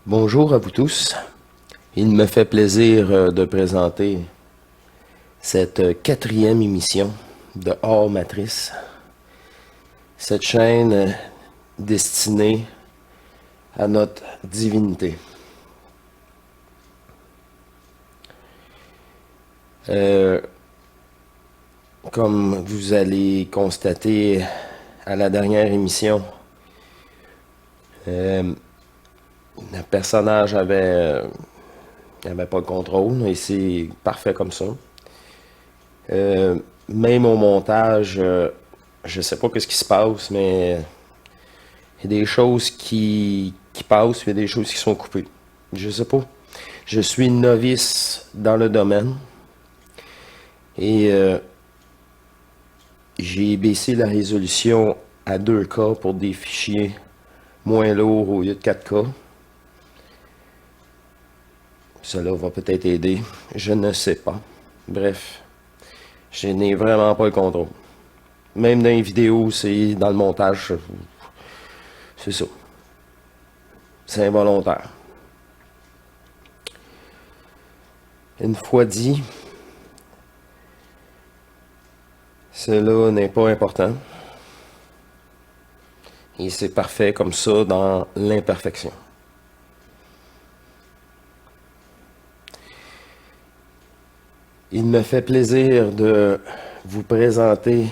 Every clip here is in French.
Bonjour à vous tous. Il me fait plaisir de présenter cette quatrième émission de Hors Matrice. Cette chaîne destinée à notre divinité. Comme vous allez constater à la dernière émission, le personnage avait pas de contrôle et c'est parfait comme ça. Même au montage, je sais pas ce qui se passe, mais il y a des choses qui passent, il y a des choses qui sont coupées. Je sais pas. Je suis novice dans le domaine et j'ai baissé la résolution à 2K pour des fichiers moins lourds au lieu de 4K. Cela va peut-être aider. Je ne sais pas. Bref, je n'ai vraiment pas le contrôle. Même dans les vidéos, c'est dans le montage. C'est ça. C'est involontaire. Une fois dit, cela n'est pas important. Et c'est parfait comme ça dans l'imperfection. Il me fait plaisir de vous présenter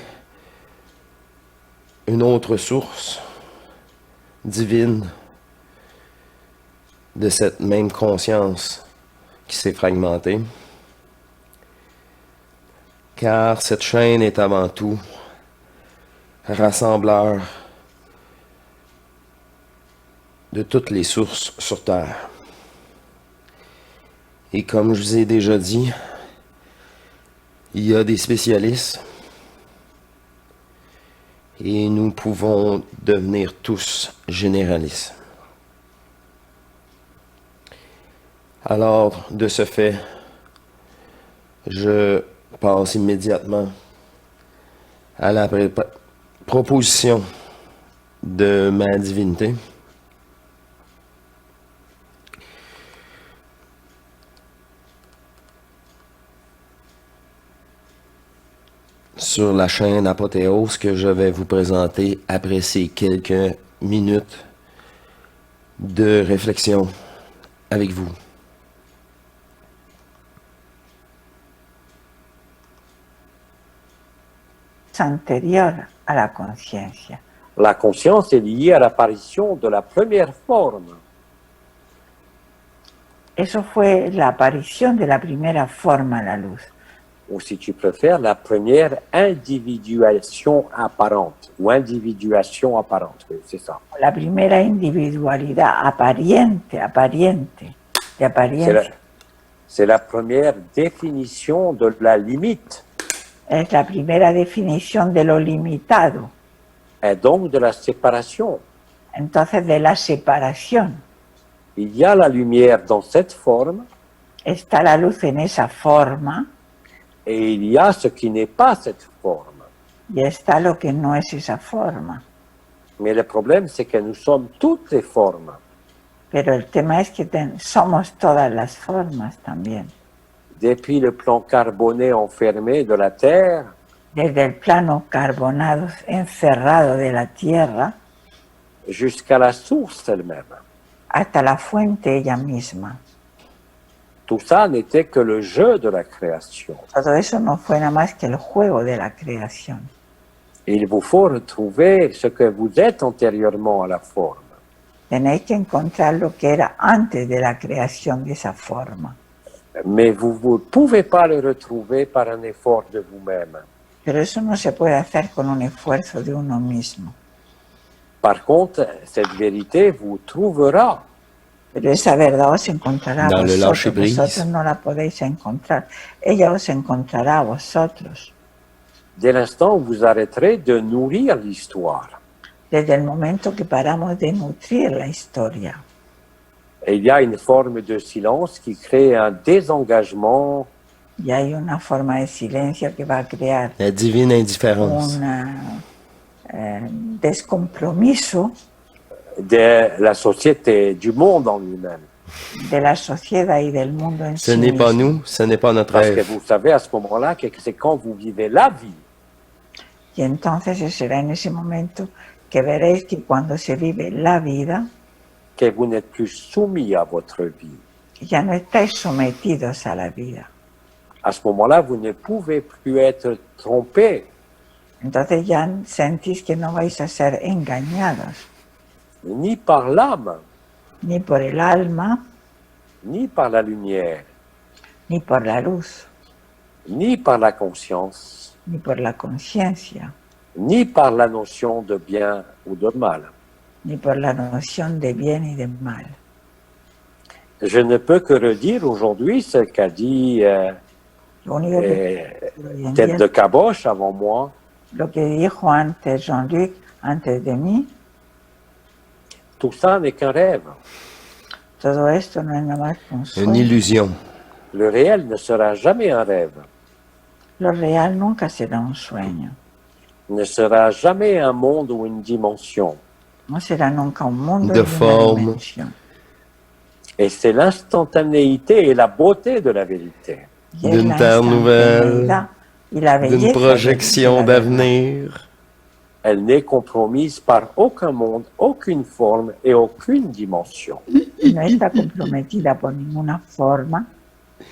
une autre source divine de cette même conscience qui s'est fragmentée. Car cette chaîne est avant tout rassembleur de toutes les sources sur Terre. Et comme je vous ai déjà dit, il y a des spécialistes et nous pouvons devenir tous généralistes. Alors, de ce fait, je passe immédiatement à la proposition de ma divinité. Sur la chaîne Apothéose que je vais vous présenter après ces quelques minutes de réflexion avec vous. Antérieur à la conciencia. La conscience est liée à l'apparition de la première forme. Eso fue la aparición de la primera forma de la luz. Ou si tu préfères, la première individuation apparente, ou individuation apparente, oui, c'est ça. La primera individualidad aparente, de apariencia. C'est la première définition de la limite. Es la primera definición de lo limitado. Et donc de la séparation. Entonces, de la separación. Il y a la lumière dans cette forme. Está la luz en esa forma. Et il y a ce qui n'est pas cette forme. Y está lo que no es esa forma. Mais le problème, c'est que nous sommes toutes les formes. Pero el tema es que somos todas las formas también. Depuis le plan carboné enfermé de la Terre, desde el plano carbonado encerrado de la Tierra, jusqu'à la source elle-même. Hasta la fuente ella misma. Tout ça n'était que le jeu de la création. Todo eso no fue nada más que el juego de la creación. Il vous faut retrouver ce que vous êtes antérieurement à la forme. Tenéis que encontrar lo que era antes de la creación de esa forma. Mais vous ne pouvez pas le retrouver par un effort de vous-même. Pero eso no se puede hacer con un esfuerzo de uno mismo. Par contre, cette vérité vous trouvera. Pero esa verdad os encontrará a vosotros. Vosotros no la podéis encontrar. Ella os encontrará a vosotros. Dès l'instant où vous arrêterez de nourrir l'histoire. Desde el momento que paramos de nutrir la historia. Et il y a une forme de silence qui crée un désengagement. Y hay una forma de silencio que va a crear la divine indifférence. Un descompromiso. de la société, du monde en lui-même. De la sociedad y del mundo en Ce sí n'est pas mismo. nous, ce n'est pas notre Parce que rêve. vous savez à ce moment-là que c'est quand vous vivez la vie Y entonces será en ese momento que veréis que cuando se vive la vida, que vous n'êtes plus soumis à votre vie. ya no estáis sometidos a la vida. À ce moment-là, vous ne pouvez plus être trompé, Entonces ya sentís que no vais a ser engañados, ni par l'âme, ni por el alma, ni par la lumière, ni por la luz, ni par la conscience, ni por la conciencia, ni par la notion de bien ou de mal. ni por la noción de bien y de mal. Je ne peux que redire aujourd'hui ce qu'a dit Lo único que hoy en Tête día de Caboche avant moi. lo que dijo antes Jean-Luc, antes de mí, Tout ça n'est qu'un rêve. todo esto no es nada más que un Une sueño. illusion. Le réel ne sera jamais un rêve, Lo real nunca será un sueño, ne sera jamais un monde ou une dimension. no será nunca un mundo De ni una forme. dimensión. Et c'est l'instantanéité et la beauté de la vérité. Y es D'une la terre nouvelle, instantaneidad y la d'une belleza projection de la verdad. d'avenir. Elle n'est compromise par aucun monde, aucune forme et aucune dimension. No está comprometida por ninguna forma,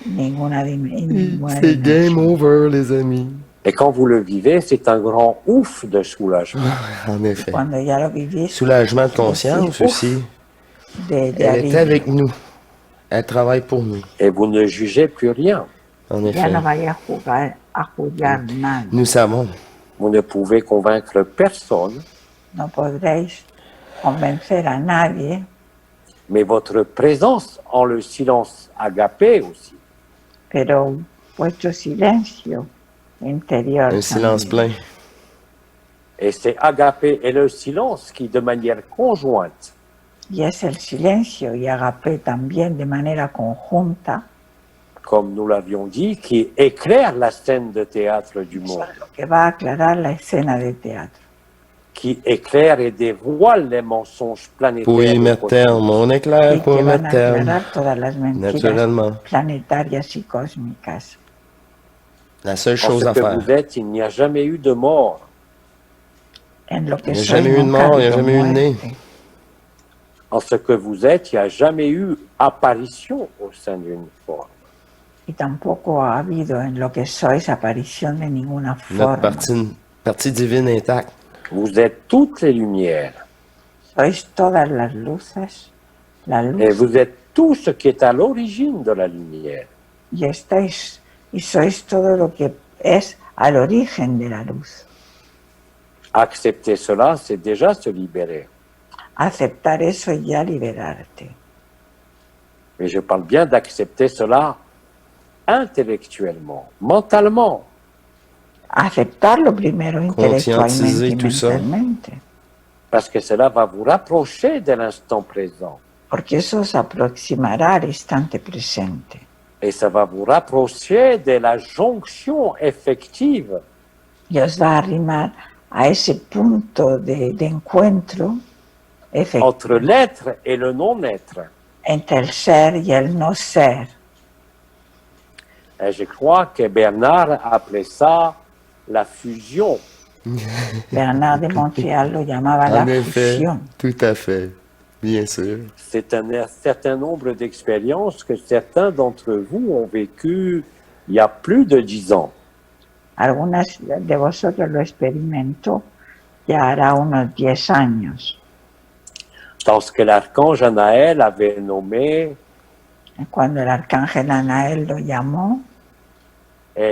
ninguna C'est game dimensión. over, les amis. Et quand vous le vivez, c'est un grand ouf de soulagement. En effet. Cuando ya lo vivís, Soulagement de conscience Ouf. aussi. de Elle est alivio. avec nous. Elle travaille pour nous. Et vous ne jugez plus rien. En Ya effet. no vaya a juzgar nada. Nous savons. Vous ne pouvez convaincre personne, No podréis convencer a nadie, mais votre présence en le silence agapé aussi, pero vuestro silencio interior. Un silence también. plein. et c'est agapé et le silence qui, de manière conjointe, Y es el silencio y agape también de manera conjunta, comme nous l'avions dit, qui éclaire la scène de théâtre du monde, lo que va a aclarar la escena de teatro, qui éclaire et dévoile les mensonges planétaires. Pour y et mettre cosmiques. terme. On y éclaire pour que y van a mettre terme. aclarar todas las mentiras Naturellement. planetarias y cósmicas. La seule En chose ce à que faire. vous êtes, il n'y a jamais eu de mort. En lo que Il n'y a soy jamais eu de nunca ha mort, il n'y a habido jamais eu de nez. muerte. En ce que vous êtes, il n'y a jamais eu apparition au sein d'une forme. Y tampoco ha habido en lo que sois aparición de ninguna Notre forma. partie divine intacte. Vous êtes toutes les lumières. Sois todas las luces, la Et luz, vous êtes tout ce qui est à l'origine de la lumière. y estáis, y sois todo lo que es al origen de la luz. Accepter cela, c'est déjà se libérer. Aceptar eso y ya liberarte. Mais je parle bien d'accepter cela intellectuellement, mentalement. Aceptarlo primero intelectualmente y Conscientiser tout ça. mentalmente, Parce que cela va vous rapprocher de l'instant présent. porque eso os aproximará al instante presente. Et ça va vous rapprocher de la jonction effective Y os va a arrimar a ese punto de encuentro efectivo entre l'être et le non-être. entre el ser y el no ser. Et je crois que Bernard appelait ça la fusion. Bernard de Montréal lo llamaba la En effet. fusión. Tout à fait. Bien sûr. C'est un certain nombre d'expériences que certains d'entre vous ont vécues il y a plus de 10 ans. Algunas de vosotros lo experimentó ya hará unos 10 años, Dans ce que l'archange Anaël avait nommé cuando el arcángel Anael lo llamó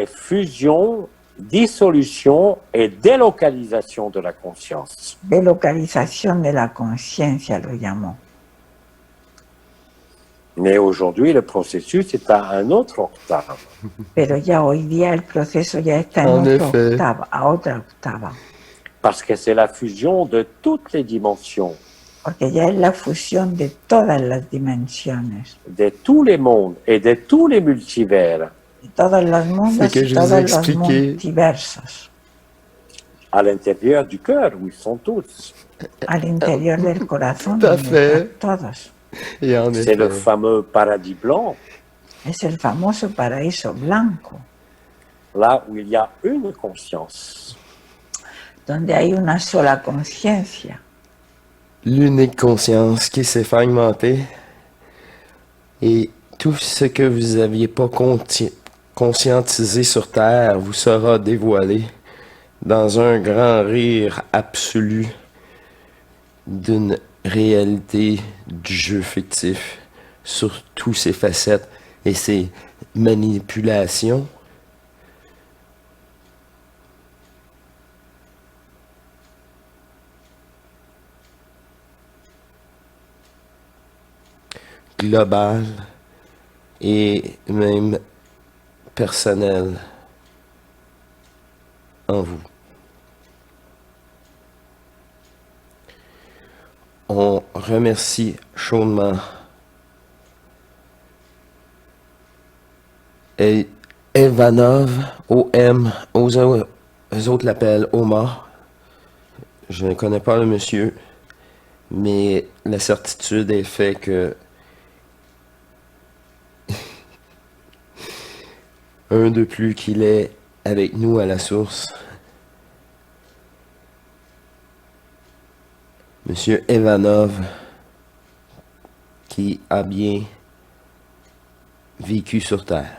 fusion, dissolution et délocalisation de la conscience. delocalización de la conciencia, lo llamó. Mais aujourd'hui, le processus est à un autre octave. Pero ya hoy día el proceso ya está en En otra effet. octava, a otra octava, Parce que c'est la fusion de toutes les dimensions, porque ya es la fusión de todas las dimensiones, de tous les mondes et de tous les multivers de todos los mundos que y je vous todos ai los expliqué. multiversos, à l'intérieur du cœur où ils sont tous. al interior del corazón Tout à donde fait. están todos. Et en C'est le effet, fameux paradis blanc, Es el famoso paraíso blanco, là où il y a une conscience. donde hay una sola conciencia, l'unique conscience qui s'est fragmentée et tout ce que vous n'aviez pas conscientisé sur Terre vous sera dévoilé dans un grand rire absolu d'une réalité du jeu fictif sur tous ses facettes et ses manipulations. Global et même personnel en vous. On remercie chaudement Evanov, OM, eux autres l'appellent Omar. Je ne connais pas le monsieur, mais la certitude est faite que un de plus qu'il est avec nous à la source. Monsieur Evanov, qui a bien vécu sur Terre.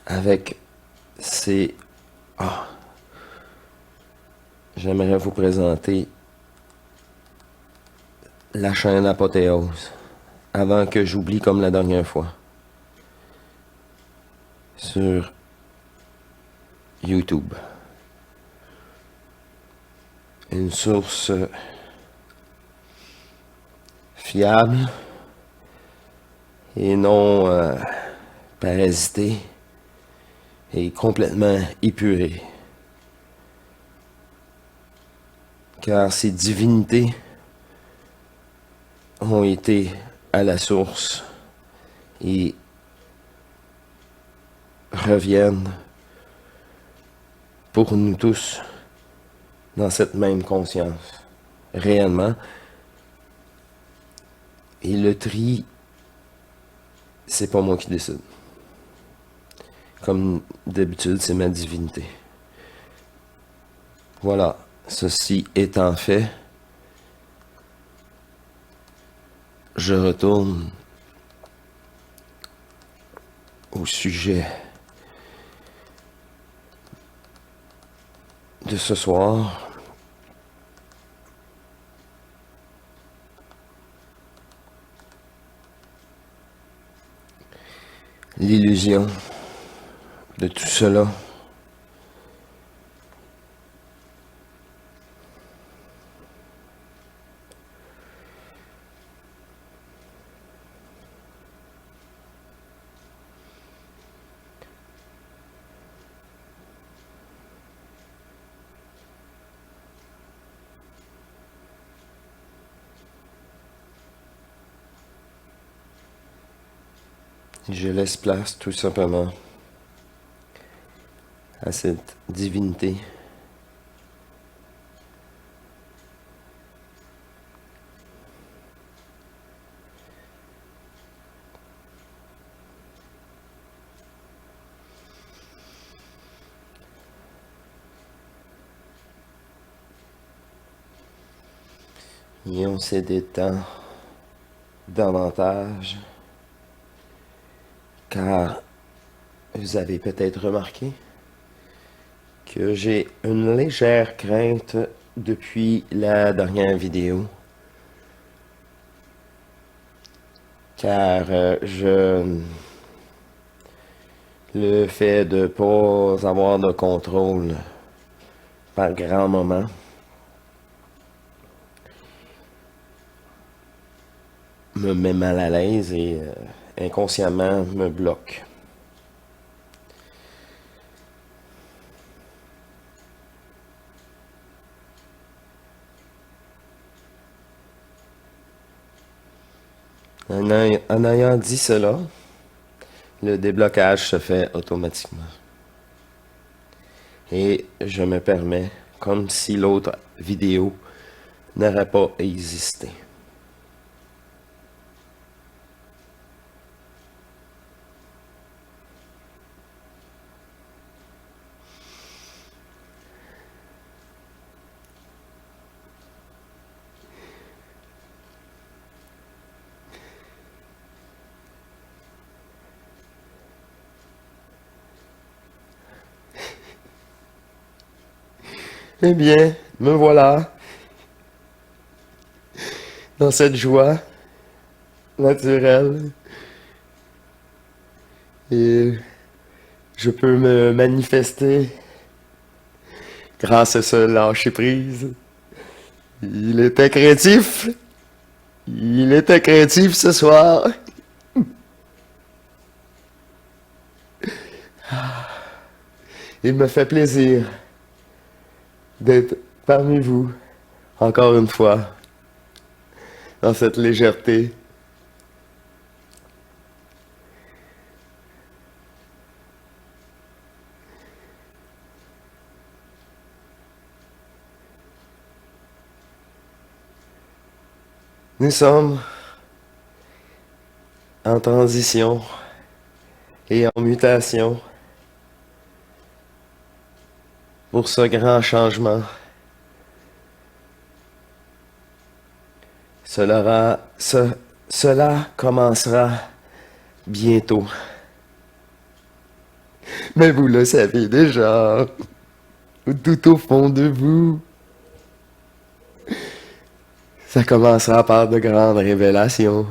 Avec ses... J'aimerais vous présenter la chaîne Apothéose, avant que j'oublie comme la dernière fois. Sur YouTube. Une source fiable et non parasitée et complètement épurée. Car ces divinités ont été à la source et reviennent pour nous tous dans cette même conscience, réellement. Et le tri, c'est pas moi qui décide. Comme d'habitude, c'est ma divinité. Voilà, ceci étant fait, je retourne au sujet de ce soir. L'illusion de tout cela. Je laisse place tout simplement à cette divinité et on se détend davantage. Car vous avez peut-être remarqué que j'ai une légère crainte depuis la dernière vidéo. Car le fait de ne pas avoir de contrôle par grand moment me met mal à l'aise et inconsciemment me bloque. En ayant dit cela, le déblocage se fait automatiquement. Et je me permets, comme si l'autre vidéo n'aurait pas existé. Eh bien, me voilà dans cette joie naturelle et je peux me manifester grâce à ce lâcher-prise. Il était créatif. Il était créatif ce soir. Il me fait plaisir d'être parmi vous, encore une fois, dans cette légèreté. Nous sommes en transition et en mutation pour ce grand changement. Cela commencera bientôt. Mais vous le savez déjà, tout au fond de vous. Ça commencera par de grandes révélations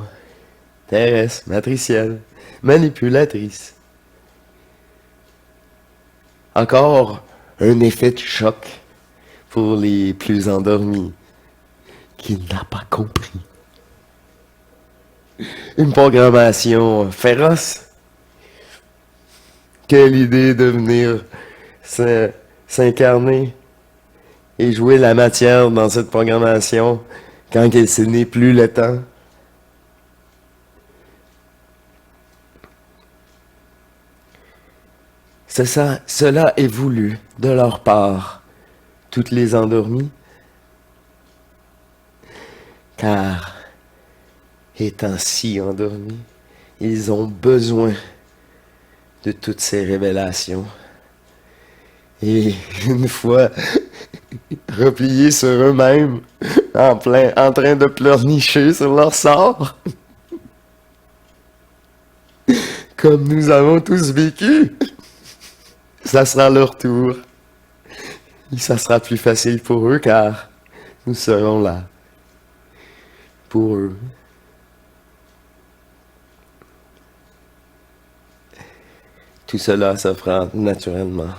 terrestres, matricielles, manipulatrices. Encore un effet de choc pour les plus endormis qui n'a pas compris. Une programmation féroce. Quelle idée de venir s'incarner et jouer la matière dans cette programmation quand ce n'est plus le temps. Cela est voulu de leur part, toutes les endormies, car étant si endormis, ils ont besoin de toutes ces révélations. Et une fois repliés sur eux-mêmes, en train de pleurnicher sur leur sort, comme nous avons tous vécu, ça sera leur tour. Et ça sera plus facile pour eux car nous serons là pour eux. Tout cela se fera naturellement.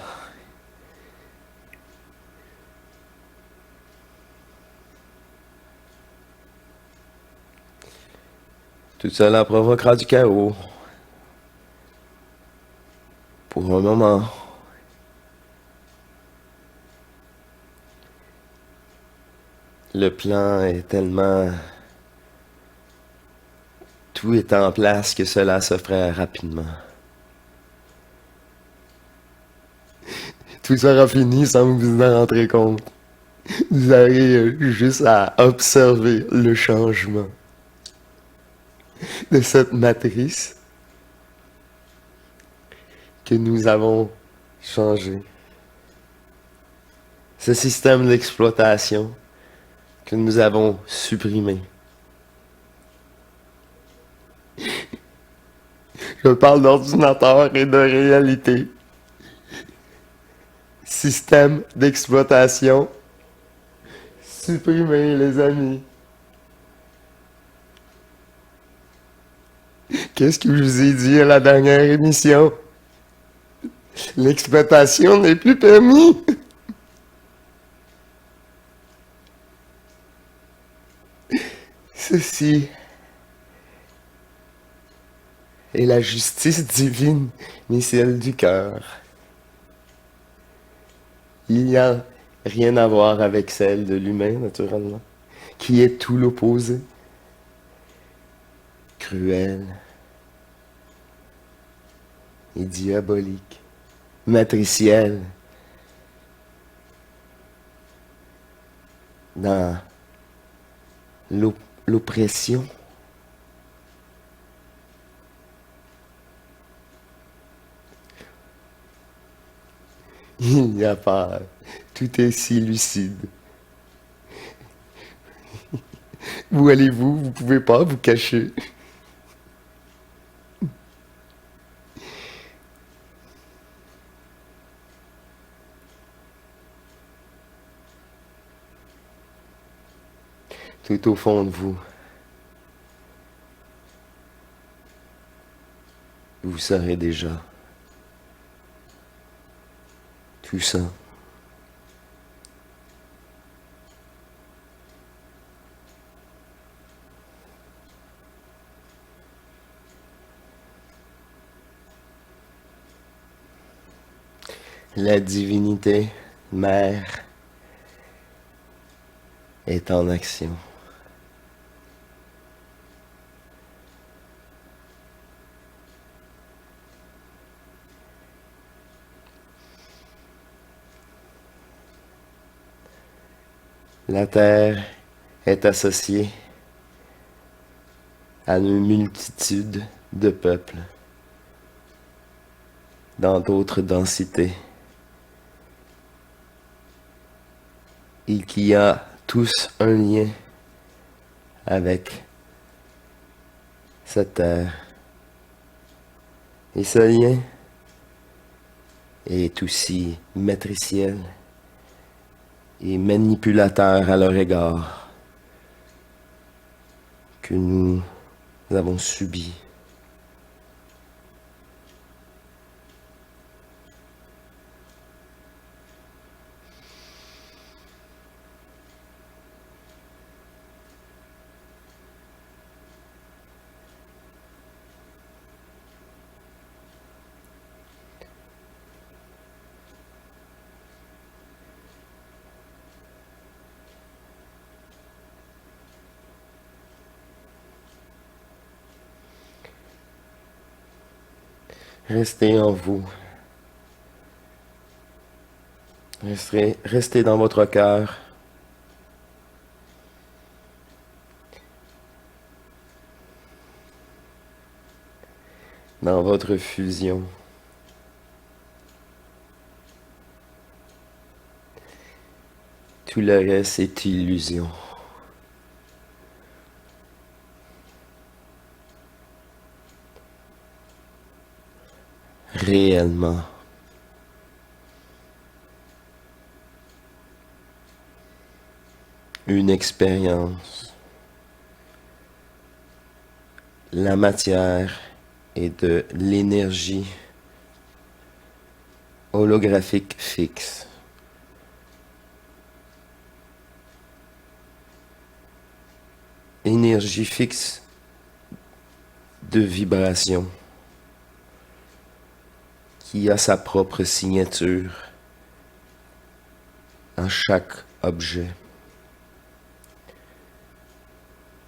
Tout cela provoquera du chaos. Pour un moment. Le plan est tellement... Tout est en place que cela se ferait rapidement. Tout sera fini sans vous en rendre compte. Vous aurez juste à observer le changement de cette matrice que nous avons changé. Ce système d'exploitation que nous avons supprimé. Je parle d'ordinateur et de réalité. Système d'exploitation supprimé, les amis. Qu'est-ce que je vous ai dit à la dernière émission? L'exploitation n'est plus permise. Ceci est la justice divine, mais celle du cœur. Il n'y a rien à voir avec celle de l'humain, naturellement, qui est tout l'opposé. Cruel et diabolique, matriciel dans l'oppression. Il n'y a pas. Tout est si lucide. Où allez-vous? Vous pouvez pas vous cacher. Tout au fond de vous, vous saurez déjà tout ça. La divinité mère est en action. La Terre est associée à une multitude de peuples dans d'autres densités et qui a tous un lien avec cette Terre. Et ce lien est aussi matriciel et manipulateur à leur égard que nous avons subi. Restez en vous. Restez dans votre cœur. Dans votre fusion. Tout le reste est illusion. Réellement. Une expérience. La matière et de l'énergie holographique fixe. Énergie fixe de vibration qui a sa propre signature en chaque objet.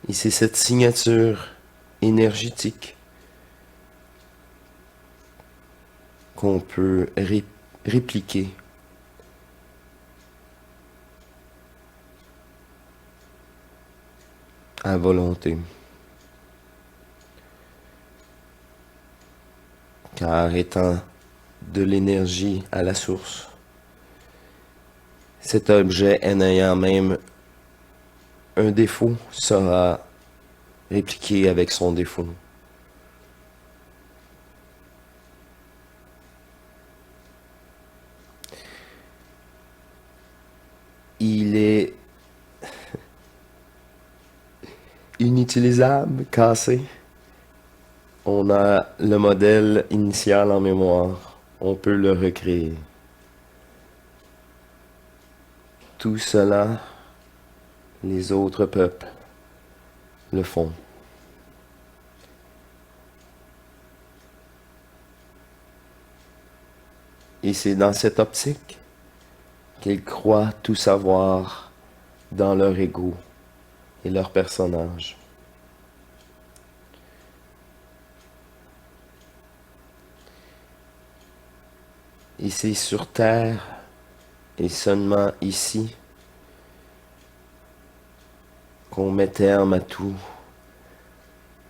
Et c'est cette signature énergétique qu'on peut répliquer à volonté. Car étant de l'énergie à la source, cet objet en ayant même un défaut sera répliqué avec son défaut. Il est inutilisable, cassé. On a le modèle initial en mémoire. On peut le recréer. Tout cela, les autres peuples le font. Et c'est dans cette optique qu'ils croient tout savoir dans leur ego et leur personnage. Et c'est sur Terre, et seulement ici, qu'on met terme à tout,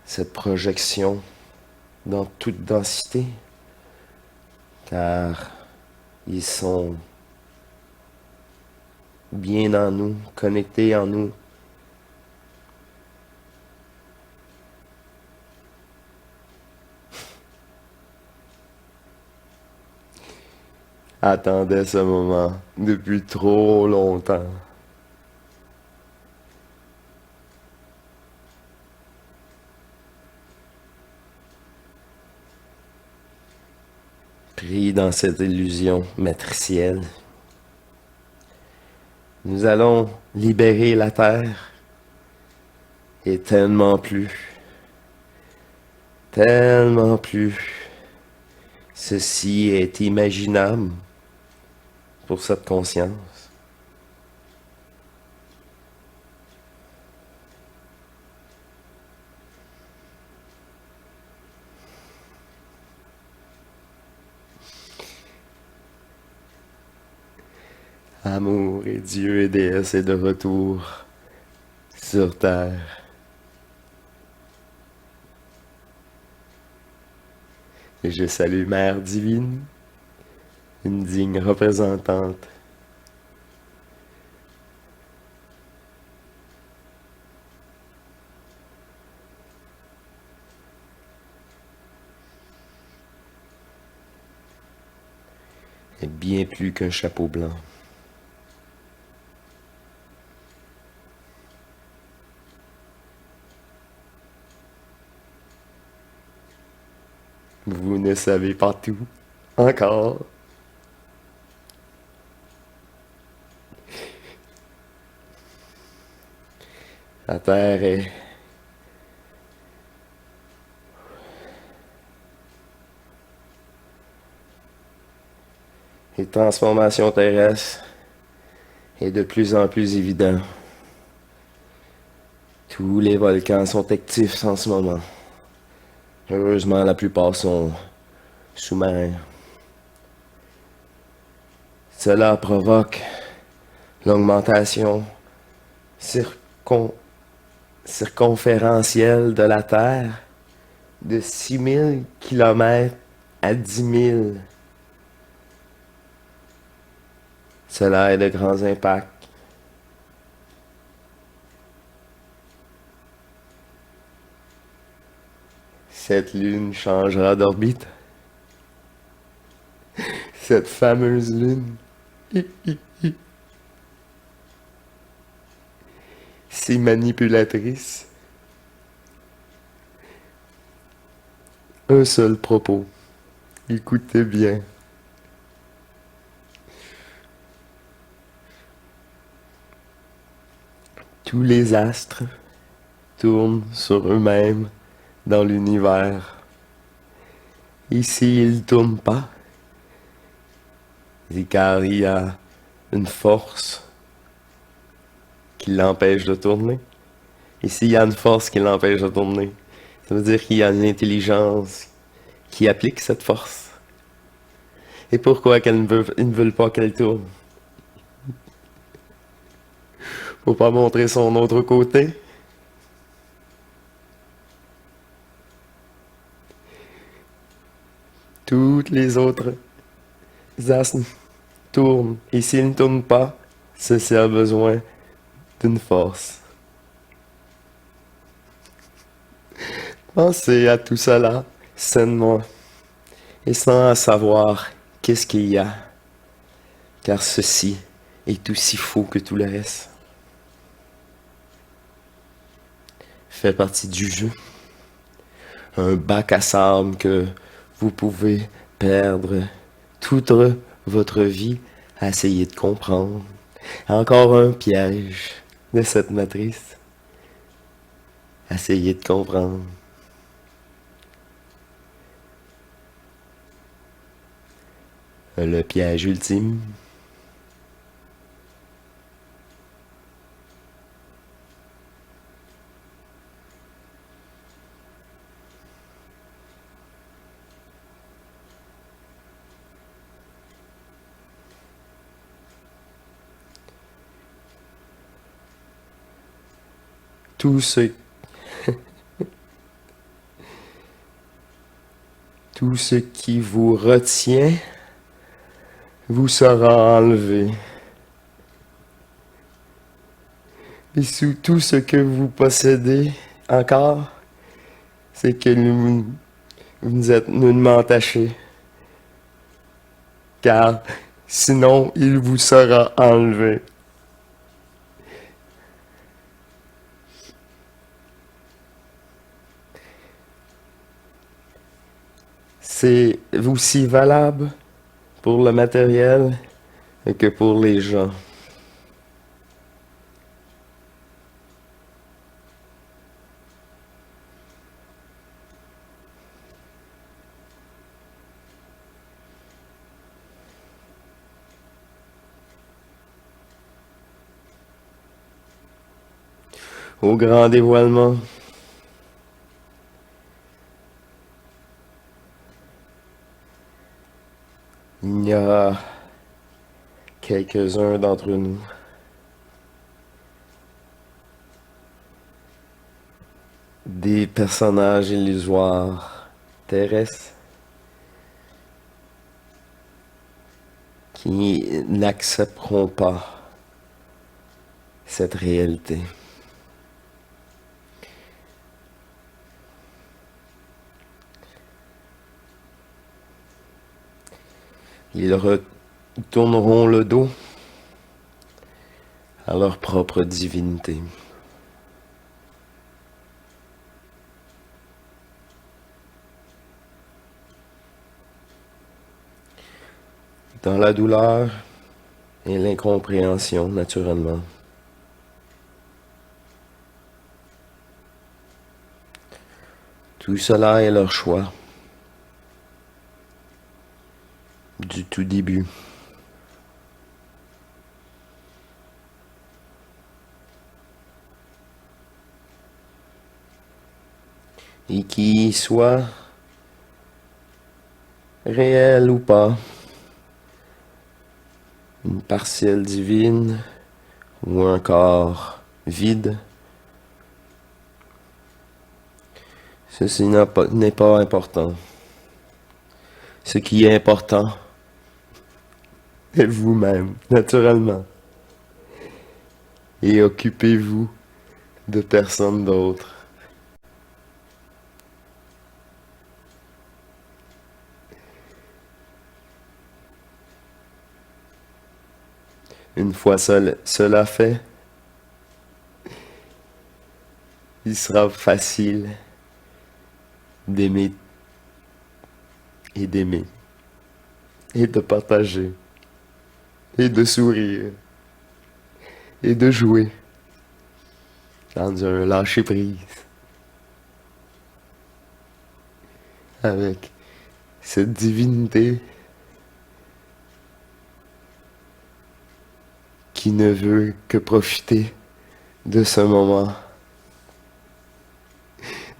cette projection dans toute densité, car ils sont bien en nous, connectés en nous. Attendais ce moment depuis trop longtemps. Pris dans cette illusion matricielle, nous allons libérer la Terre et tellement plus. Ceci est imaginable pour cette conscience. Amour et Dieu et déesse est de retour sur terre. Et je salue Mère divine, une digne représentante. Et bien plus qu'un chapeau blanc. Vous ne savez pas tout, encore. La Terre est les transformations terrestres est de plus en plus évident. Tous les volcans sont actifs en ce moment. Heureusement, la plupart sont sous-marins. Cela provoque l'augmentation circonférentielle de la Terre de 6000 km à 10 000. Cela a de grands impacts. Cette lune changera d'orbite. Cette fameuse lune. Si manipulatrice. Un seul propos. Écoutez bien. Tous les astres tournent sur eux-mêmes dans l'univers. Ici, ils ne tournent pas. Car il y a une force qui l'empêche de tourner. Ici, il y a une force qui l'empêche de tourner. Ça veut dire qu'il y a une intelligence qui applique cette force. Et pourquoi ils ne veulent pas qu'elle tourne? Faut pas montrer son autre côté. Toutes les autres astres tournent. Et s'ils ne tournent pas, ceci a besoin d'une force. Pensez à tout cela sainement et sans savoir qu'est-ce qu'il y a, car ceci est aussi faux que tout le reste. Fait partie du jeu. Un bac à sable que vous pouvez perdre toute votre vie à essayer de comprendre. Encore un piège de cette matrice. Essayez de comprendre. Le piège ultime. tout ce, tout ce qui vous retient vous sera enlevé. Et sous tout ce que vous possédez encore, c'est que vous êtes nullement attaché. Car sinon, il vous sera enlevé. C'est aussi valable pour le matériel que pour les gens. Au grand dévoilement, il y a quelques-uns d'entre nous des personnages illusoires terrestres qui n'accepteront pas cette réalité. Ils retourneront le dos à leur propre divinité. Dans la douleur et l'incompréhension, naturellement. Tout cela est leur choix du tout début. Et qu'il soit réel ou pas, une partielle divine ou un corps vide, ceci n'est pas important. Ce qui est important est vous-même, naturellement. Et occupez-vous de personne d'autre. Une fois cela fait, il sera facile d'aimer et d'aimer et de partager et de sourire et de jouer dans un lâcher-prise avec cette divinité qui ne veut que profiter de ce moment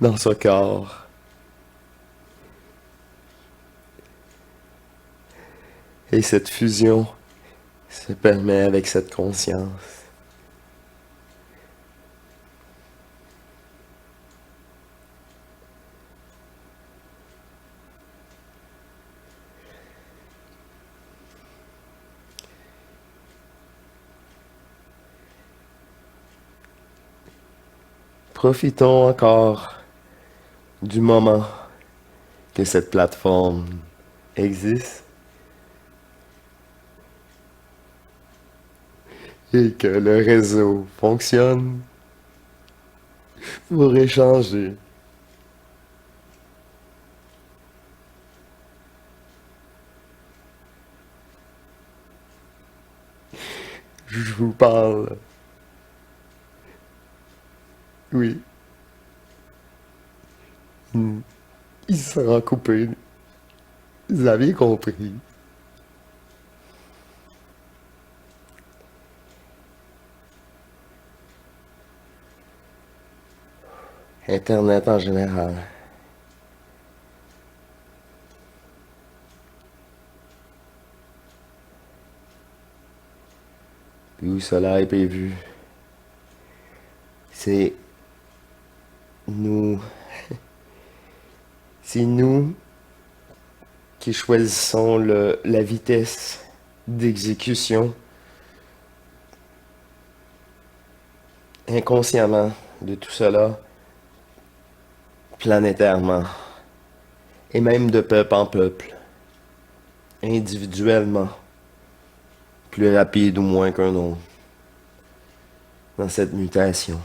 dans ce corps. Et cette fusion se permet avec cette conscience. Profitons encore du moment que cette plateforme existe et que le réseau fonctionne pour échanger. Je vous parle. Oui. Il sera coupé. Vous avez compris. Internet en général. Où cela est prévu, c'est nous, c'est nous qui choisissons la vitesse d'exécution inconsciemment de tout cela, planétairement, et même de peuple en peuple, individuellement, plus rapide ou moins qu'un autre, dans cette mutation.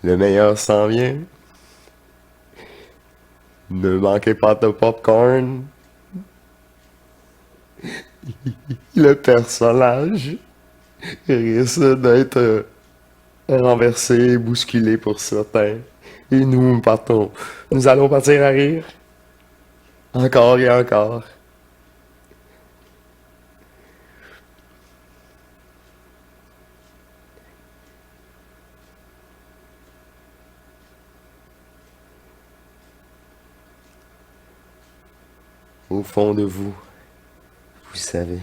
Le meilleur s'en vient. Ne manquez pas de popcorn. Le personnage risque d'être renversé, bousculé pour certains. Et nous partons. Nous allons partir à rire. Encore et encore. Au fond de vous, vous savez.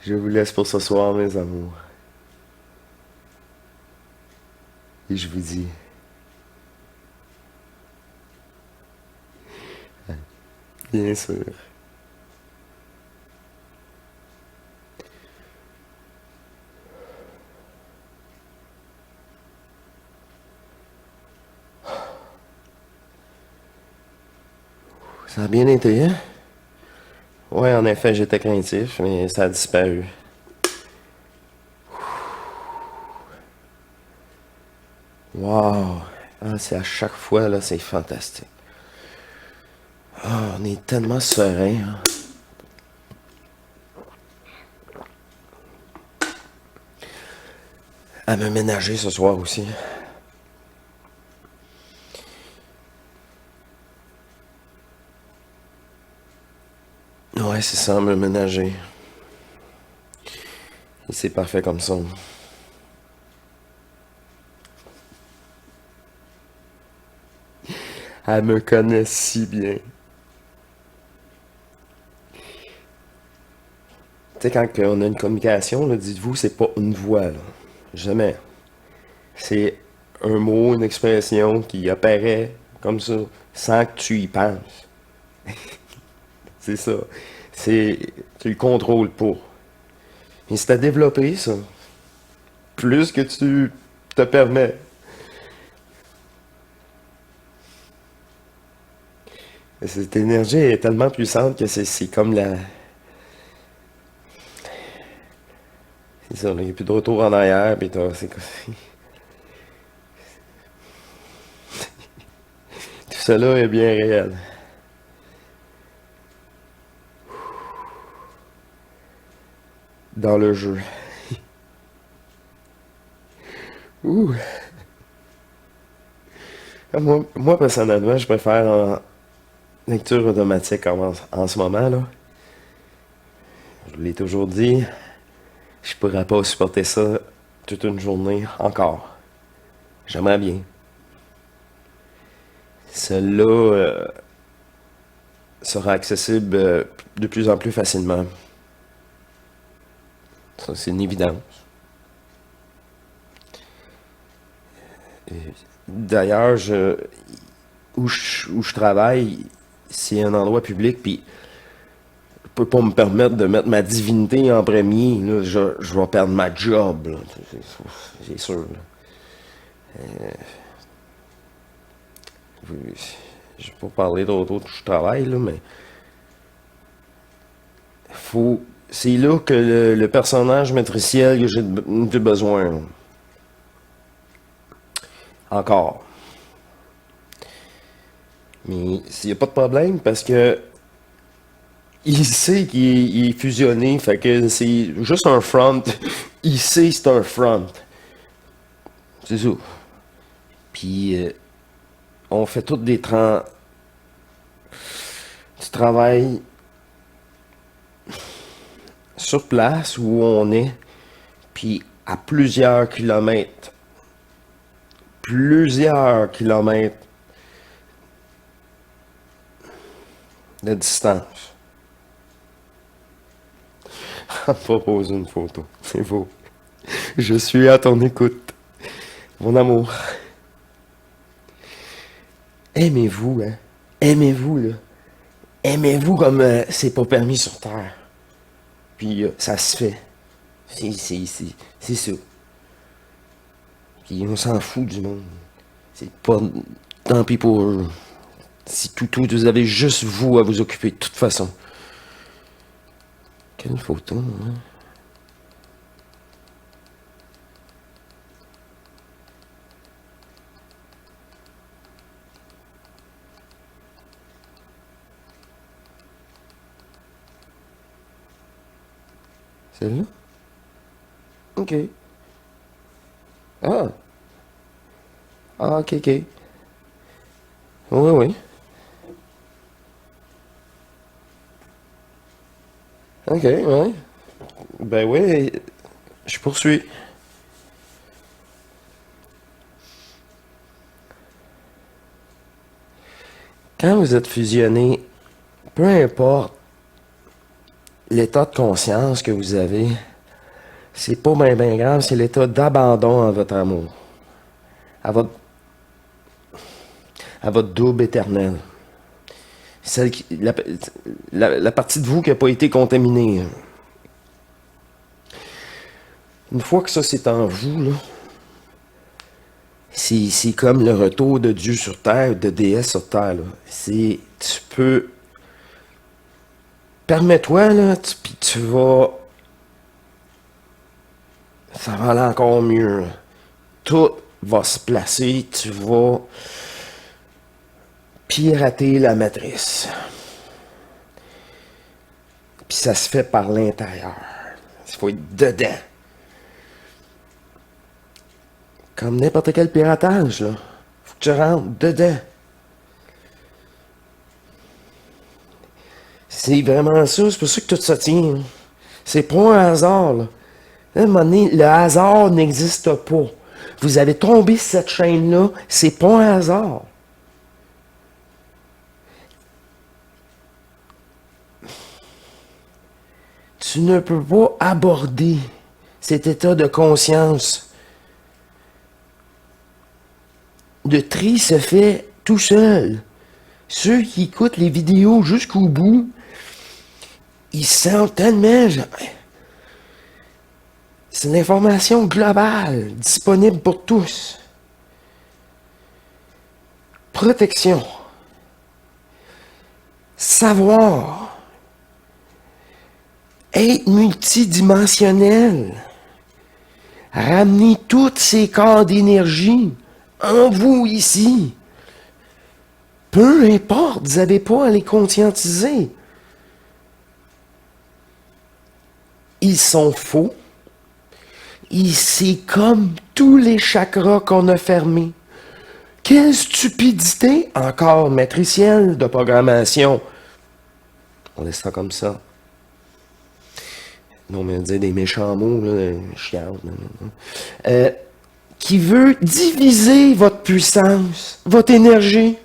Je vous laisse pour ce soir, mes amours. Et je vous dis, bien sûr, ça a bien été, hein? Ouais, en effet, j'étais craintif, mais ça a disparu. Wow! Ah, c'est à chaque fois, là, c'est fantastique. Ah, on est tellement serein, hein. À me ménager ce soir aussi. Ouais, c'est ça, me ménager. Et c'est parfait comme ça. Elle me connaît si bien. Tu sais, quand on a une communication, là, dites-vous, c'est pas une voix, là. Jamais. C'est un mot, une expression qui apparaît comme ça, sans que tu y penses. C'est ça. Tu le contrôles pas. Mais c'est à développer, ça. Plus que tu te permets. Cette énergie est tellement puissante que c'est comme la... C'est ça, il n'y a plus de retour en arrière, puis c'est tout cela est bien réel. Dans le jeu. Ouh. Moi, personnellement, je préfère en lecture automatique en ce moment, là. Je l'ai toujours dit, je pourrais pas supporter ça toute une journée encore. J'aimerais bien. Celle-là sera accessible de plus en plus facilement. Ça, c'est une évidence. D'ailleurs, où je travaille, c'est un endroit public, puis je peux pas me permettre de mettre ma divinité en premier. Là, je vais perdre ma job, là. C'est sûr. Là. Je vais pas parler d'autres où je travaille, là, mais c'est là que le personnage matriciel que j'ai besoin. Là. Encore. Mais il n'y a pas de problème parce que il sait qu'il est fusionné, fait que c'est juste un front. Il sait que c'est un front. C'est ça. Puis on fait tout du travail sur place où on est, puis à plusieurs kilomètres de distance. On va poser une photo, c'est beau. Je suis à ton écoute, mon amour. Aimez-vous, hein? Aimez-vous, là. Aimez-vous comme c'est pas permis sur Terre. Puis ça se fait. C'est ça. Puis on s'en fout du monde. C'est pas... Tant pis pour eux. Si tout, vous avez juste vous à vous occuper de toute façon. Quelle photo, hein? Celle-là? Ok. Ah. Ah, ok, ok. Oui, oui. Ok, ouais. Ben oui, je poursuis. Quand vous êtes fusionné, peu importe l'état de conscience que vous avez, c'est pas bien grave, c'est l'état d'abandon à votre amour, à votre, à votre double éternel. Celle la partie de vous qui n'a pas été contaminée. Une fois que ça c'est en vous, là, c'est comme le retour de Dieu sur terre, de déesse sur terre. Là. Tu peux... Permets-toi, là, puis tu vas... Ça va aller encore mieux. Là. Tout va se placer, tu vas pirater la matrice. Puis ça se fait par l'intérieur. Il faut être dedans. Comme n'importe quel piratage, là. Faut que tu rentres dedans. C'est vraiment ça, c'est pour ça que tout ça tient. Là. C'est pas un hasard, là. À un moment donné, le hasard n'existe pas. Vous avez tombé sur cette chaîne-là, c'est pas un hasard. Tu ne peux pas aborder cet état de conscience. Le tri se fait tout seul. Ceux qui écoutent les vidéos jusqu'au bout, ils sentent tellement... C'est une information globale, disponible pour tous. Protection. Savoir. Être multidimensionnel. Ramener tous ces corps d'énergie en vous ici. Peu importe, vous n'avez pas à les conscientiser. Ils sont faux. C'est comme tous les chakras qu'on a fermés. Quelle stupidité, encore matricielle de programmation. On laisse ça comme ça. Non, mais on dit des méchants mots, là, chiant. Qui veut diviser votre puissance, votre énergie.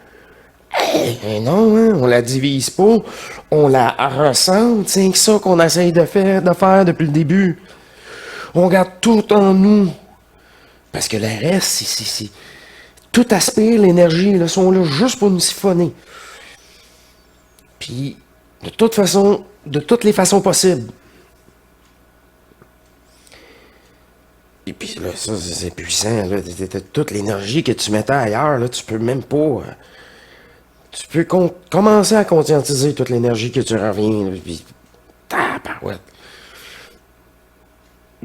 Non, hein, on la divise pas, on la ressent. C'est ça qu'on essaye de faire depuis le début. On garde tout en nous. Parce que le reste, c'est tout aspire l'énergie, ils sont là juste pour nous siphonner. Puis, de toute façon, de toutes les façons possibles. Et puis là, ça, c'est puissant. Là. Toute l'énergie que tu mettais ailleurs, là, tu peux même pas... tu peux commencer à conscientiser toute l'énergie que tu reviens. Là, puis, tabarouette.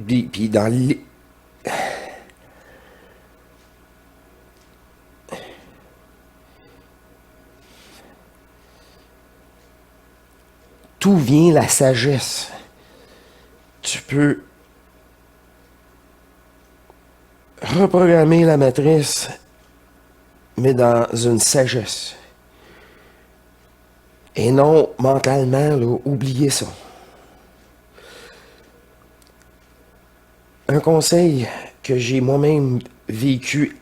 Puis dans les... tout vient la sagesse. Tu peux reprogrammer la matrice, mais dans une sagesse. Et non, mentalement, là, oubliez ça. Un conseil que j'ai moi-même vécu,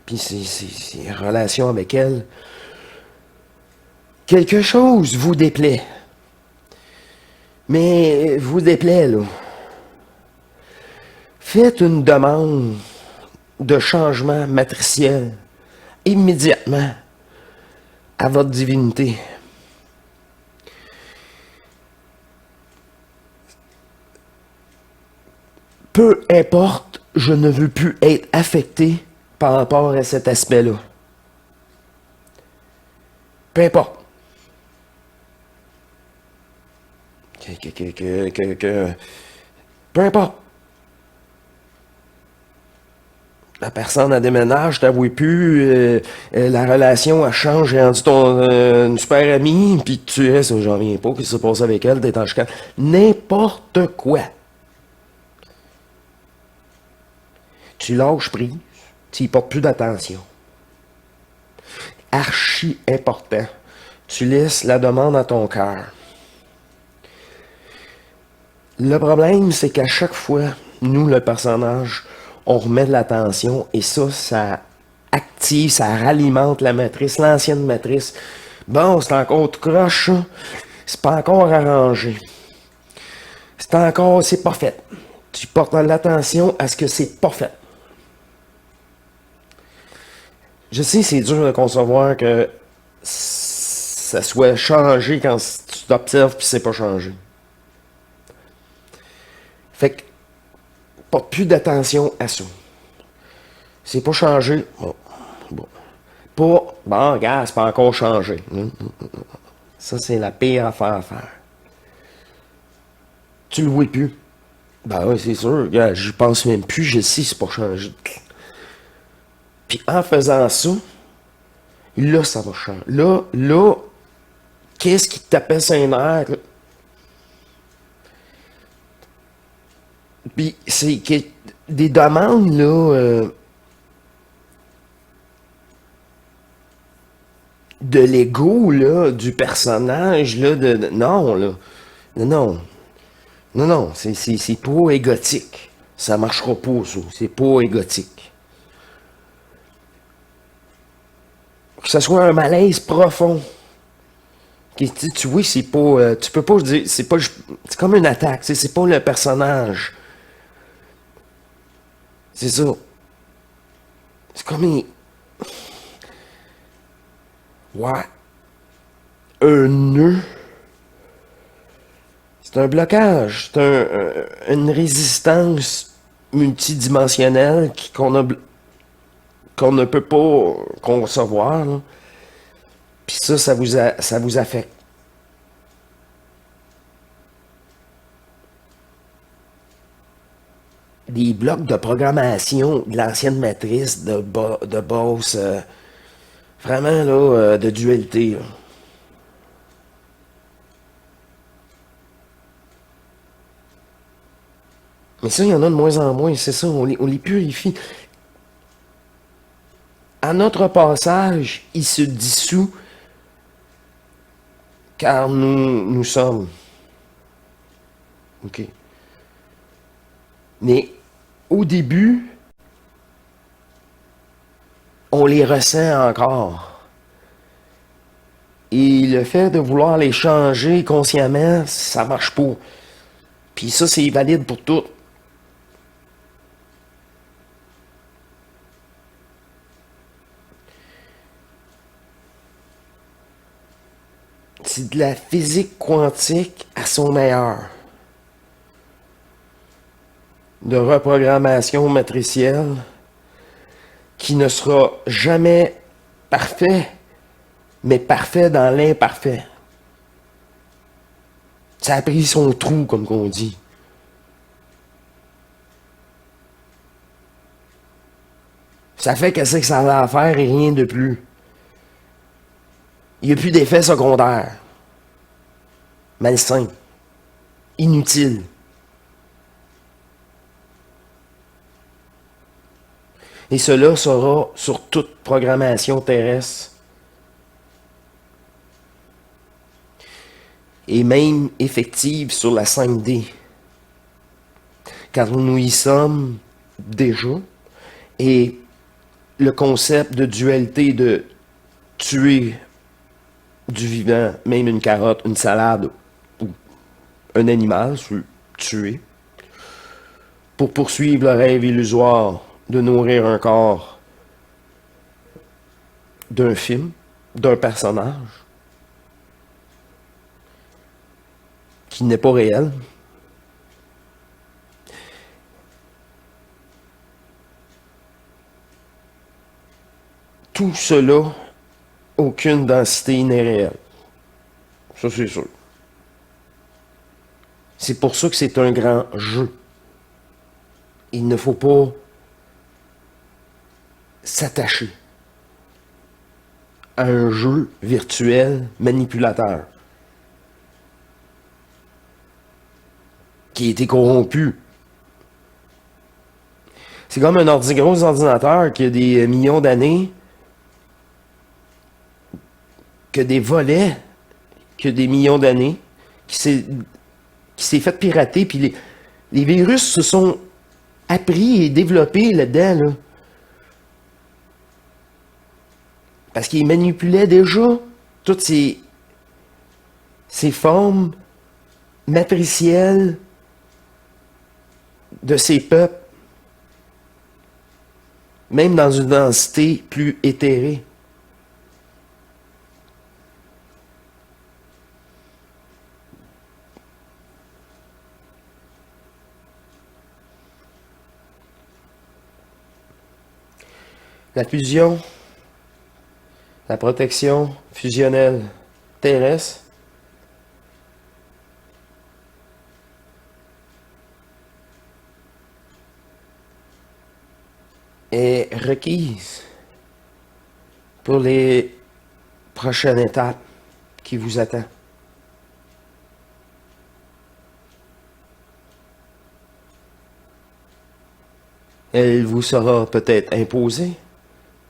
puis c'est en relation avec elle, quelque chose vous déplaît. Mais vous déplaît, là. Faites une demande de changement matriciel immédiatement à votre divinité. Peu importe, je ne veux plus être affecté par rapport à cet aspect-là. Peu importe. Peu importe. La personne a déménage, je t'avoue plus, la relation a changé, j'ai rendu ton une super amie, puis tu es, j'en reviens pas, qu'est-ce qui s'est passé avec elle, t'es en chicane. N'importe quoi. Tu lâches prise, tu y portes plus d'attention. Archi important. Tu laisses la demande à ton cœur. Le problème, c'est qu'à chaque fois, nous, le personnage, on remet de l'attention et ça active, ça ralimente la matrice, l'ancienne matrice. Bon, c'est encore tout croche, ça. C'est pas encore arrangé. C'est pas fait. Tu portes l'attention à ce que c'est pas fait. Je sais, c'est dur de concevoir que ça soit changé quand tu t'observes puis c'est pas changé. Fait que, porte plus d'attention à ça. C'est pas changé. Bon. Bon, regarde, c'est pas encore changé. Ça, c'est la pire affaire à faire. Tu le vois plus. Ben oui, c'est sûr. Regarde, j'y pense même plus. Je sais, c'est pas changé. Puis en faisant ça, là, ça va changer. Là, qu'est-ce qui te tapait sur les nerfs? Puis c'est des demandes, là, de l'ego, là, du personnage, là, non, là. Non, c'est pas égotique. Ça marchera pas, ça. C'est pas égotique. Que ce soit un malaise profond. Tu vois, c'est pas. Tu peux pas dire. C'est comme une attaque. C'est pas le personnage. C'est ça. C'est comme ouais. Un nœud. C'est un blocage. C'est une résistance multidimensionnelle qu'on ne peut pas concevoir. Là. Puis ça vous affecte. Des blocs de programmation de l'ancienne matrice de boss, vraiment là, de dualité. Là. Mais ça, il y en a de moins en moins, c'est ça, on les purifie. À notre passage, il se dissout car nous sommes. OK. Mais au début, on les ressent encore. Et le fait de vouloir les changer consciemment, ça marche pas. Puis ça, c'est valide pour tout. C'est de la physique quantique à son meilleur. De reprogrammation matricielle qui ne sera jamais parfait, mais parfait dans l'imparfait. Ça a pris son trou, comme on dit. Ça fait qu'est-ce que ça a à faire et rien de plus. Il n'y a plus d'effet secondaire. malsain, inutile. Et cela sera sur toute programmation terrestre. Et même effective sur la 5D. Car nous y sommes déjà. Et le concept de dualité de tuer du vivant, même une carotte, une salade ou un animal, tuer, pour poursuivre le rêve illusoire de nourrir un corps d'un film, d'un personnage qui n'est pas réel. Tout cela, aucune densité n'est réelle. Ça, c'est sûr. C'est pour ça que c'est un grand jeu. Il ne faut pas s'attacher à un jeu virtuel manipulateur qui a été corrompu. C'est comme un gros ordinateur qui a des millions d'années, que des volets, qui a des millions d'années, qui s'est fait pirater, puis les virus se sont appris et développés là-dedans, là. Parce qu'ils manipulaient déjà toutes ces formes matricielles de ces peuples, même dans une densité plus éthérée. La fusion, la protection fusionnelle terrestre est requise pour les prochaines étapes qui vous attendent. Elle vous sera peut-être imposée,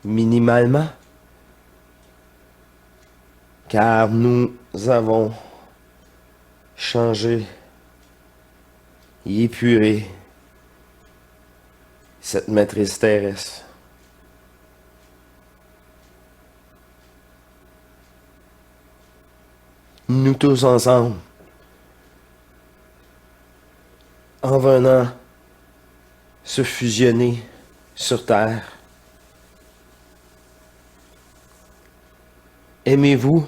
minimalement, car nous avons changé et épuré cette matrice terrestre. Nous tous ensemble, en venant se fusionner sur Terre. Aimez-vous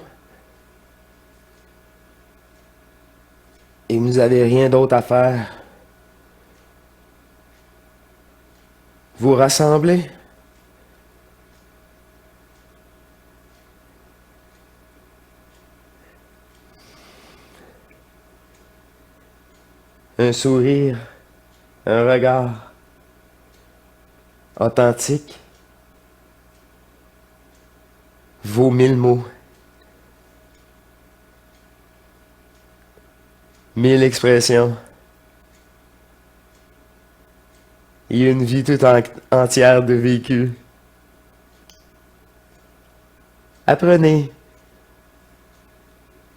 et vous n'avez rien d'autre à faire. Vous rassemblez. Un sourire, un regard authentique vaut 1000 mots, 1000 expressions et une vie toute entière de vécu. Apprenez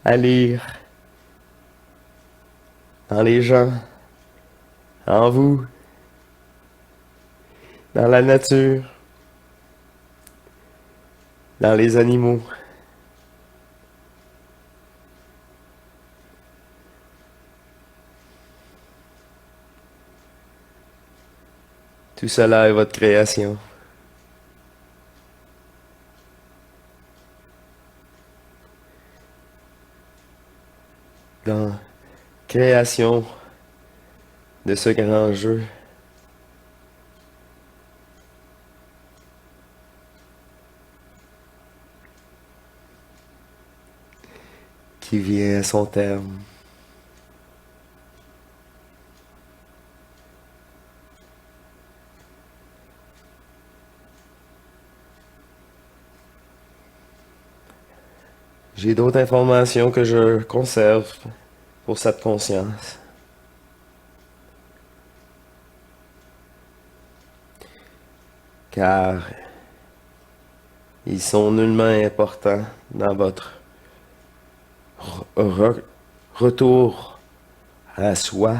à lire dans les gens, en vous, dans la nature, dans les animaux. Tout cela est votre création. Dans création de ce grand jeu, qui vient à son terme. J'ai d'autres informations que je conserve pour cette conscience. Car ils sont nullement importants dans votre retour à soi.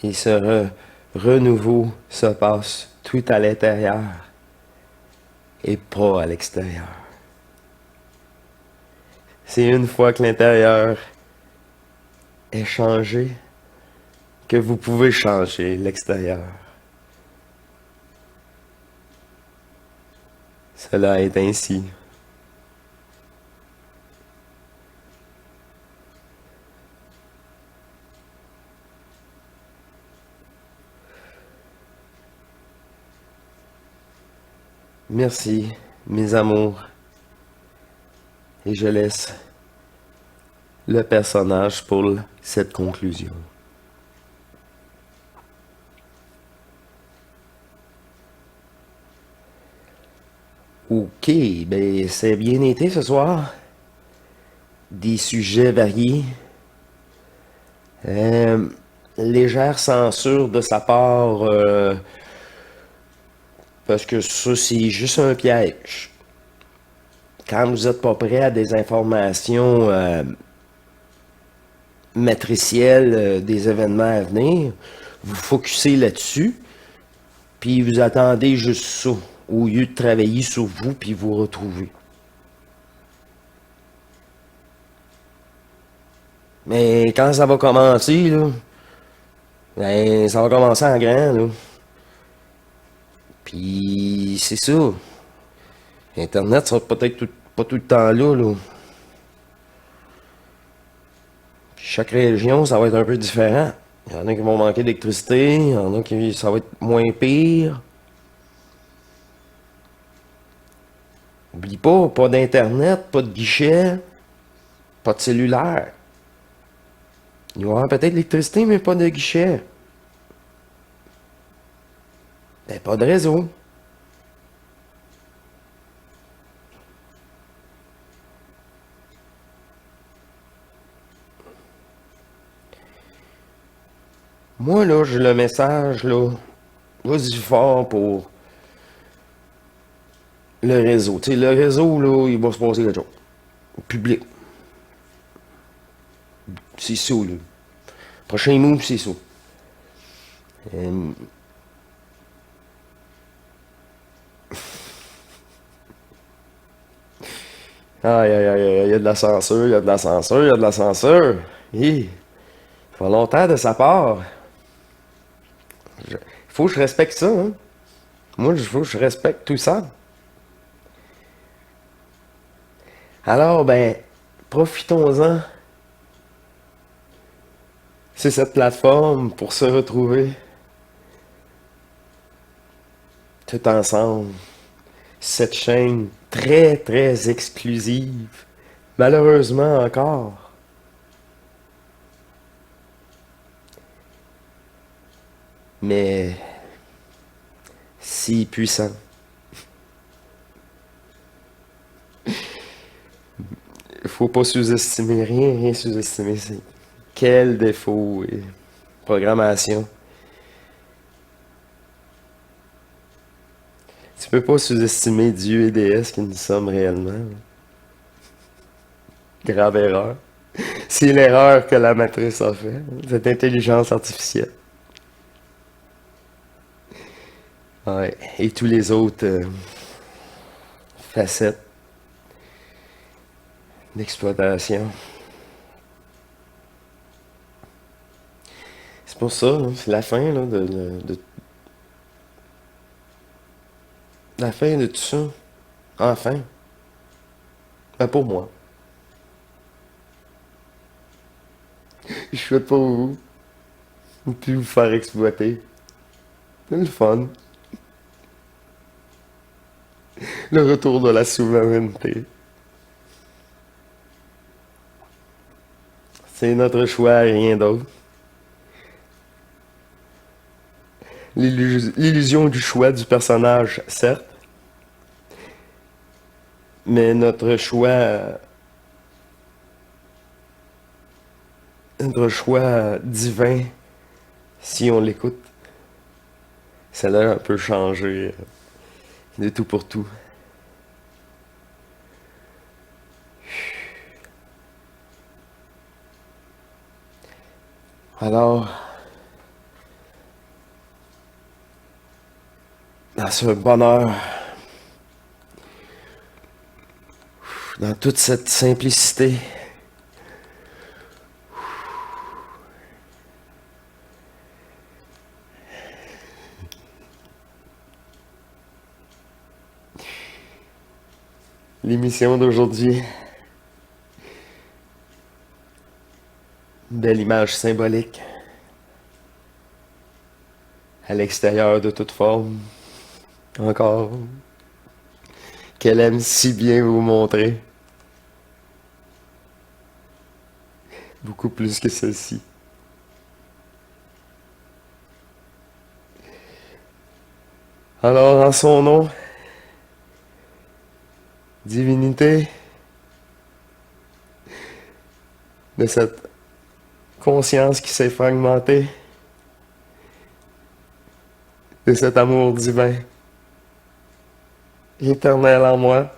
Et ce renouveau se passe tout à l'intérieur et pas à l'extérieur. C'est une fois que l'intérieur est changé que vous pouvez changer l'extérieur. Cela est ainsi. Merci, mes amours. Et je laisse le personnage pour cette conclusion. Ok, ben c'est bien été ce soir. Des sujets variés. Légère censure de sa part, parce que ça c'est juste un piège. Quand vous n'êtes pas prêt à des informations matricielles des événements à venir, vous focussez là-dessus, puis vous attendez juste ça, au lieu de travailler sur vous puis vous retrouver. Mais quand ça va commencer, là, ben, ça va commencer en grand, là. Puis c'est ça. Internet sera peut-être pas tout le temps là, là. Chaque région, ça va être un peu différent. Il y en a qui vont manquer d'électricité, il y en a qui ça va être moins pire. Oublie pas d'internet, pas de guichet, pas de cellulaire. Il va y avoir peut-être l'électricité, mais pas de guichet. Ben, pas de réseau. Moi, là, j'ai le message, là, vas-y fort pour le réseau. Tu sais, le réseau, là, il va se passer quelque chose. Public. C'est ça, là. Prochain move, c'est ça. Aïe, aïe, aïe, il y a de la censure, il y a de la censure, il y a de la censure. Hi. Ça fait longtemps de sa part. Il faut que je respecte ça, hein. Moi, il faut que je respecte tout ça. Alors, ben, profitons-en. C'est cette plateforme pour se retrouver tout ensemble. Cette chaîne très, très exclusive. Malheureusement encore. Mais si puissant. Il faut pas sous-estimer rien sous-estimer. Quel défaut et programmation. Tu peux pas sous-estimer Dieu et déesse qui nous sommes réellement. Grave erreur. C'est l'erreur que la matrice a fait, cette intelligence artificielle. Ouais. Et tous les autres facettes d'exploitation. C'est pour ça, là, c'est la fin là, la fin de tout ça. Enfin. Ben pour moi. Je souhaite pour vous. Ou puis vous faire exploiter. C'est le fun. Le retour de la souveraineté. C'est notre choix et rien d'autre. l'illusion du choix du personnage, certes, mais notre choix divin, si on l'écoute, ça a un peu changé de tout pour tout. Alors, dans ce bonheur, dans toute cette simplicité, l'émission d'aujourd'hui, une belle image symbolique, à l'extérieur de toute forme, encore, qu'elle aime si bien vous montrer, beaucoup plus que celle-ci. Alors, en son nom, divinité, de cette conscience qui s'est fragmentée, de cet amour divin, éternel en moi,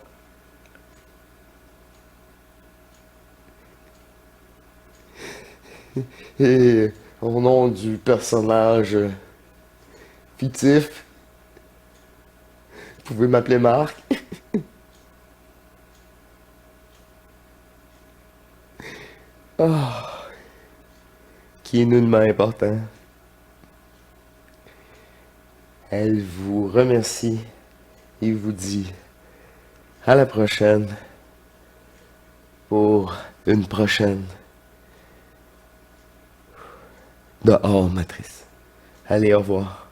et au nom du personnage fictif, vous pouvez m'appeler Marc. Qui est nullement important. Elle vous remercie et vous dit à la prochaine pour une prochaine dehors matrice. Allez, au revoir.